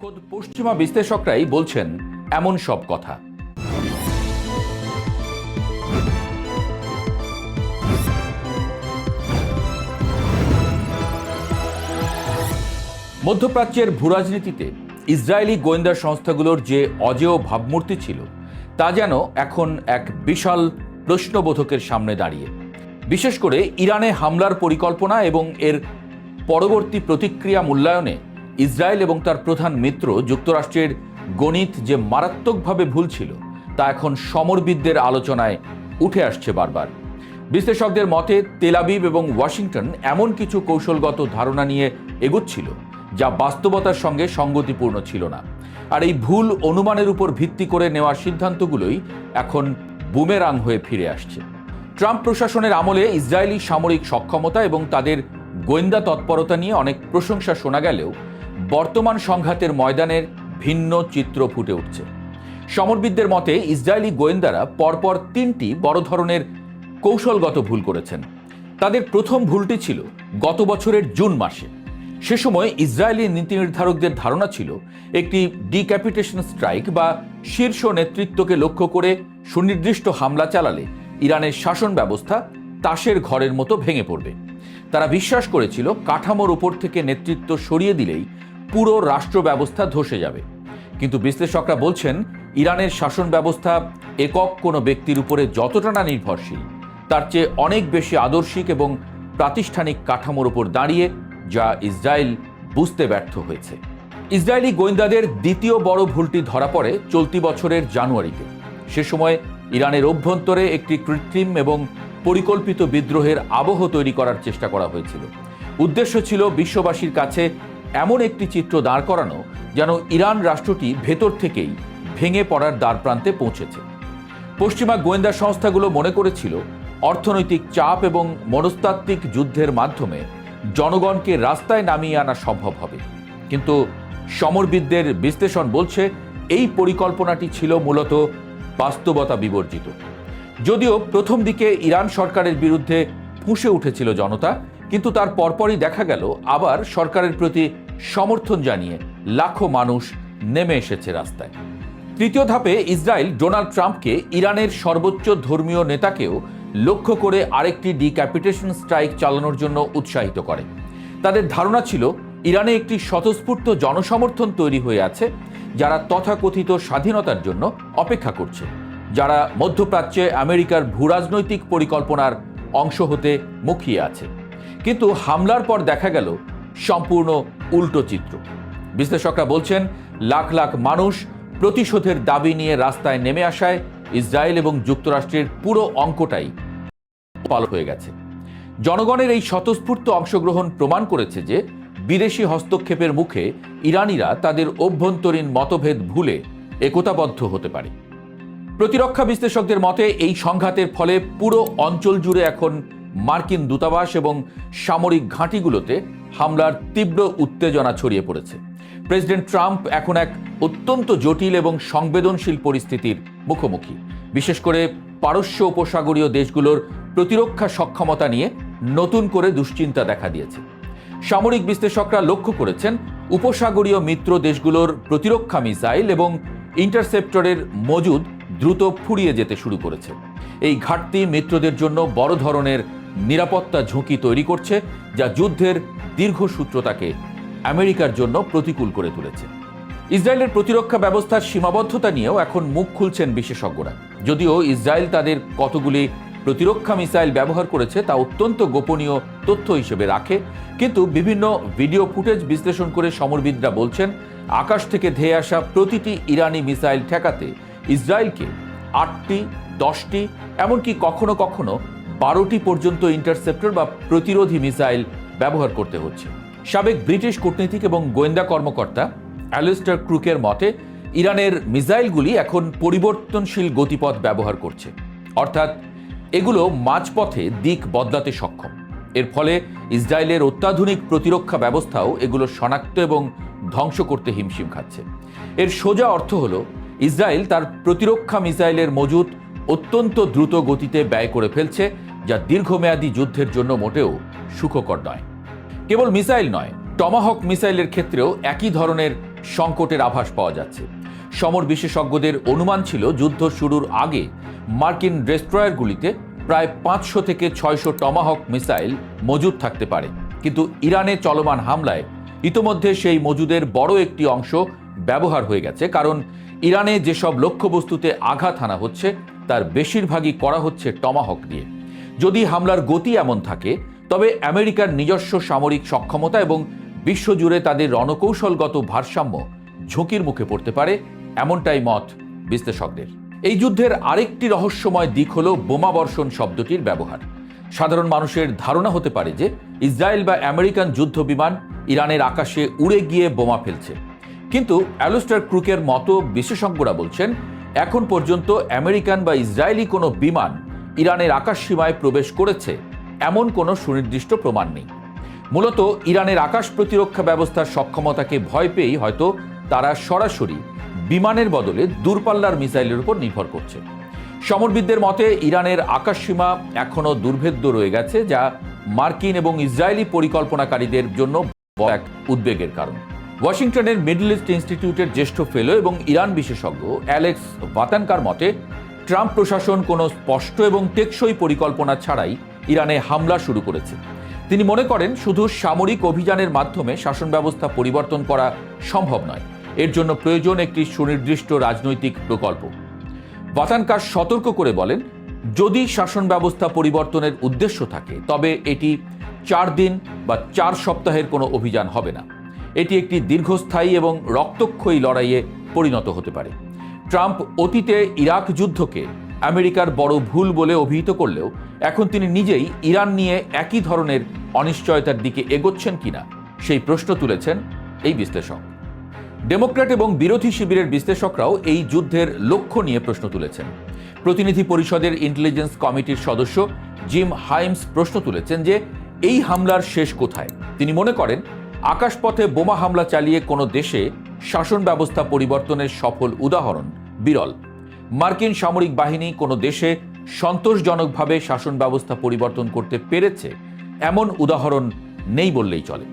খোদ পশ্চিমা বিশ্লেষকরাই বলছেন এমন সব কথা। মধ্যপ্রাচ্যের ভূরাজনীতিতে ইসরায়েলি গোয়েন্দা সংস্থাগুলোর যে অজেয় ভাবমূর্তি ছিল তা যেন এখন এক বিশাল প্রশ্নবোধকের সামনে দাঁড়িয়ে। বিশেষ করে ইরানে হামলার পরিকল্পনা এবং এর পরবর্তী প্রতিক্রিয়া মূল্যায়নে ইসরায়েল এবং তার প্রধান মিত্র যুক্তরাষ্ট্রের গণিত যে মারাত্মকভাবে ভুল ছিল তা এখন সমরবিদদের আলোচনায় উঠে আসছে বারবার। বিশ্লেষকদের মতে তেল আবিব এবং ওয়াশিংটন এমন কিছু কৌশলগত ধারণা নিয়ে এগোচ্ছিল যা বাস্তবতার সঙ্গে সঙ্গতিপূর্ণ ছিল না। আর এই ভুল অনুমানের উপর ভিত্তি করে নেওয়া সিদ্ধান্তগুলোই এখন বুমেরাং হয়ে ফিরে আসছে। ট্রাম্প প্রশাসনের আমলে ইসরায়েলি সামরিক সক্ষমতা এবং তাদের গোয়েন্দা তৎপরতা নিয়ে অনেক প্রশংসা শোনা গেলেও বর্তমান সংঘাতের ময়দানের ভিন্ন চিত্র ফুটে উঠছে। সমরবিদদের মতে ইসরায়েলি গোয়েন্দারা পরপর 3টি বড় ধরনের কৌশলগত ভুল করেছেন। তাদের প্রথম ভুলটি ছিল গত বছরের জুন মাসে। সে সময় ইসরায়েলি নীতি নির্ধারকদের ধারণা ছিল একটি ডিক্যাপিটেশন স্ট্রাইক বা শীর্ষ নেতৃত্বকে লক্ষ্য করে সুনির্দিষ্ট হামলা চালালে ইরানের শাসন ব্যবস্থা তাসের ঘরের মতো ভেঙে পড়বে। তারা বিশ্বাস করেছিল কাঠামোর উপর থেকে নেতৃত্ব সরিয়ে দিলেই পুরো রাষ্ট্র ব্যবস্থা ধসে যাবে। কিন্তু বিশ্লেষকরা বলছেন ইরানের শাসন ব্যবস্থা একক কোনো ব্যক্তির উপরে যতটা না নির্ভরশীল তার চেয়ে অনেক বেশি আদর্শিক এবং প্রাতিষ্ঠানিক কাঠামোর উপর দাঁড়িয়ে, যা ইসরায়েল বুঝতে ব্যর্থ হয়েছে। ইসরায়েলি গোয়েন্দাদের দ্বিতীয় বড় ভুলটি ধরা পড়ে চলতি বছরের জানুয়ারিতে। সে সময় ইরানের অভ্যন্তরে একটি কৃত্রিম এবং পরিকল্পিত বিদ্রোহের আবহ তৈরি করার চেষ্টা করা হয়েছিল। উদ্দেশ্য ছিল বিশ্ববাসীর কাছে এমন একটি চিত্র দাঁড় করানো যেন ইরান রাষ্ট্রটি ভেতর থেকেই ভেঙে পড়ার দ্বারপ্রান্তে পৌঁছেছে। পশ্চিমা গোয়েন্দা সংস্থাগুলো মনে করেছিল অর্থনৈতিক চাপ এবং মনস্তাত্ত্বিক যুদ্ধের মাধ্যমে জনগণকে রাস্তায় নামিয়ে আনা সম্ভব হবে। কিন্তু সমরবিদদের বিশ্লেষণ বলছে এই পরিকল্পনাটি ছিল মূলত বাস্তবতা বিবর্জিত। যদিও প্রথম দিকে ইরান সরকারের বিরুদ্ধে ফুঁসে উঠেছিল জনতা, কিন্তু তার পরপরই দেখা গেল আবার সরকারের প্রতি সমর্থন জানিয়ে লাখো মানুষ নেমে এসেছে রাস্তায়। তৃতীয় ধাপে ইসরায়েল ডোনাল্ড ট্রাম্পকে ইরানের সর্বোচ্চ ধর্মীয় নেতাকেও লক্ষ্য করে আরেকটি ডিক্যাপিটেশন স্ট্রাইক চালানোর জন্য উৎসাহিত করে। তাদের ধারণা ছিল ইরানে একটি স্বতঃস্ফূর্ত জনসমর্থন তৈরি হয়ে আছে যারা তথাকথিত স্বাধীনতার জন্য অপেক্ষা করছে, যারা মধ্যপ্রাচ্যে আমেরিকার ভূরাজনৈতিক পরিকল্পনার অংশ হতে মুখিয়ে আছে। কিন্তু হামলার পর দেখা গেল সম্পূর্ণ উল্টো চিত্র। বিশ্লেষকরা বলছেন লাখ লাখ মানুষ প্রতিশোধের দাবি নিয়ে রাস্তায় নেমে আসায় ইসরায়েল এবং যুক্তরাষ্ট্রের পুরো অঙ্কটাই পাল হয়ে গেছে। জনগণের এই স্বতঃস্ফূর্ত অংশগ্রহণ প্রমাণ করেছে যে বিদেশি হস্তক্ষেপের মুখে ইরানিরা তাদের অভ্যন্তরীণ মতভেদ ভুলে একতাবদ্ধ হতে পারে। প্রতিরক্ষা বিশ্লেষকদের মতে এই সংঘাতের ফলে পুরো অঞ্চল জুড়ে এখন মার্কিন দূতাবাস এবং সামরিক ঘাঁটিগুলোতে হামলার তীব্র উত্তেজনা ছড়িয়ে পড়েছে। প্রেসিডেন্ট ট্রাম্প এখন এক অত্যন্ত জটিল এবং সংবেদনশীল পরিস্থিতির মুখোমুখি। বিশেষ করে পারস্য উপসাগরীয় দেশগুলোর প্রতিরক্ষা সক্ষমতা নিয়ে নতুন করে দুশ্চিন্তা দেখা দিয়েছে। সামরিক বিশ্লেষকরা লক্ষ্য করেছেন উপসাগরীয় মিত্র দেশগুলোর প্রতিরক্ষা মিসাইল এবং ইন্টারসেপ্টরের মজুদ দ্রুত ফুরিয়ে যেতে শুরু করেছে। এই ঘাটতি মিত্রদের জন্য বড় ধরনের নিরাপত্তা ঝুঁকি তৈরি করছে, যা যুদ্ধের দীর্ঘসূত্রতাকে আমেরিকার জন্য প্রতিকূল করে তুলেছে। ইসরায়েলের প্রতিরক্ষা ব্যবস্থার সীমাবদ্ধতা নিয়েও এখন মুখ খুলছেন বিশেষজ্ঞরা। যদিও ইসরায়েল তাদের কতগুলি প্রতিরক্ষা মিসাইল ব্যবহার করেছে তা অত্যন্ত গোপনীয় তথ্য হিসেবে রাখে, কিন্তু বিভিন্ন ভিডিও ফুটেজ বিশ্লেষণ করে সমরবিদরা বলছেন আকাশ থেকে ধেয়ে আসা প্রতিটি ইরানি মিসাইল ঠেকাতে ইসরায়েলকে 8টি, 10টি, এমনকি কখনো কখনো 12টি পর্যন্ত ইন্টারসেপ্টর বা প্রতিরোধী মিসাইল ব্যবহার করতে হচ্ছে। সাবেক ব্রিটিশ কূটনীতিক এবং গোয়েন্দা কর্মকর্তা অ্যালিস্টার ক্রুকের মতে ইরানের মিসাইলগুলি এখন পরিবর্তনশীল গতিপথ ব্যবহার করছে, অর্থাৎ এগুলো মাঝপথে দিক বদলাতে সক্ষম। এর ফলে ইসরায়েলের অত্যাধুনিক প্রতিরক্ষা ব্যবস্থাও এগুলো শনাক্ত এবং ধ্বংস করতে হিমশিম খাচ্ছে। এর সোজা অর্থ হল ইসরায়েল তার প্রতিরক্ষা মিসাইলের মজুদ অত্যন্ত দ্রুত গতিতে ব্যয় করে ফেলছে, যা দীর্ঘমেয়াদী যুদ্ধের জন্য মোটেও সুখকর নয়। কেবল মিসাইল নয়, টমাহক মিসাইলের ক্ষেত্রেও একই ধরনের সংকটের আভাস পাওয়া যাচ্ছে। সমর বিশেষজ্ঞদের অনুমান ছিল যুদ্ধ শুরুর আগে মার্কিন ডেস্ট্রয়ারগুলিতে প্রায় 500 থেকে 600 টমাহক মিসাইল মজুদ থাকতে পারে, কিন্তু ইরানে চলমান হামলায় ইতোমধ্যে সেই মজুদের বড় একটি অংশ ব্যবহার হয়ে গেছে। কারণ ইরানে যেসব লক্ষ্যবস্তুতে আঘাত হানা হচ্ছে তার বেশিরভাগই করা হচ্ছে টমাহক দিয়ে। যদি হামলার গতি এমন থাকে তবে আমেরিকার নিজস্ব সামরিক সক্ষমতা এবং বিশ্বজুড়ে তাদের রণকৌশলগত ভারসাম্য ঝুঁকির মুখে পড়তে পারে, এমনটাই মত বিশ্লেষকদের। এই যুদ্ধের আরেকটি রহস্যময় দিক হল বোমা বর্ষণ শব্দটির ব্যবহার। সাধারণ মানুষের ধারণা হতে পারে যে ইসরায়েল বা আমেরিকান যুদ্ধ বিমান ইরানের আকাশে উড়ে গিয়ে বোমা ফেলছে, কিন্তু অ্যালিস্টার ক্রুকের মতো বিশেষজ্ঞরা বলছেন এখন পর্যন্ত আমেরিকান বা ইসরায়েলি কোনো বিমান ইরানের আকাশ সীমায় প্রবেশ করেছে এমন কোনো সুনির্দিষ্ট প্রমাণ নেই। মূলত ইরানের আকাশ প্রতিরক্ষা ব্যবস্থার সক্ষমতাকে ভয় পেয়েই হয়তো তারা সরাসরি বিমানের বদলে দূরপাল্লার মিসাইলের উপর নির্ভর করছে। সমরবিদদের মতে ইরানের আকাশসীমা এখনও দুর্ভেদ্য রয়ে গেছে, যা মার্কিন এবং ইসরায়েলি পরিকল্পনাকারীদের জন্য বড় এক উদ্বেগের কারণ। ওয়াশিংটনের মিডল ইস্ট ইনস্টিটিউটের জ্যেষ্ঠ ফেলো এবং ইরান বিশেষজ্ঞ অ্যালেক্স ভাতানকার মতে ট্রাম্প প্রশাসন কোনো স্পষ্ট এবং টেকসই পরিকল্পনা ছাড়াই ইরানে হামলা শুরু করেছে। তিনি মনে করেন শুধু সামরিক অভিযানের মাধ্যমে শাসন ব্যবস্থা পরিবর্তন করা সম্ভব নয়, এর জন্য প্রয়োজন একটি সুনির্দিষ্ট রাজনৈতিক প্রকল্প। ভাতানকার সতর্ক করে বলেন, যদি শাসন ব্যবস্থা পরিবর্তনের উদ্দেশ্য থাকে তবে এটি 4 দিন বা 4 সপ্তাহের কোনো অভিযান হবে না। এটি একটি দীর্ঘস্থায়ী এবং রক্তক্ষয়ী লড়াইয়ে পরিণত হতে পারে। ট্রাম্প অতীতে ইরাক যুদ্ধকে আমেরিকার বড় ভুল বলে অভিহিত করলেও এখন তিনি নিজেই ইরান নিয়ে একই ধরনের অনিশ্চয়তার দিকে এগোচ্ছেন কিনা সেই প্রশ্ন তুলেছেন এই বিশ্লেষক। ডেমোক্র্যাট এবং বিরোধী শিবিরের বিশ্লেষকরাও এই যুদ্ধের লক্ষ্য নিয়ে প্রশ্ন তুলেছেন। প্রতিনিধি পরিষদের ইন্টেলিজেন্স কমিটির সদস্য জিম হাইমস প্রশ্ন তুলেছেন যে এই হামলার শেষ কোথায়। তিনি মনে করেন আকাশপথে বোমা হামলা চালিয়ে কোনো দেশে শাসন ব্যবস্থা পরিবর্তনের সফল উদাহরণ বিরল। মার্কিন সামরিক বাহিনী কোনো দেশে সন্তোষজনকভাবে শাসন ব্যবস্থা পরিবর্তন করতে পেরেছে এমন উদাহরণ নেই বললেই চলে।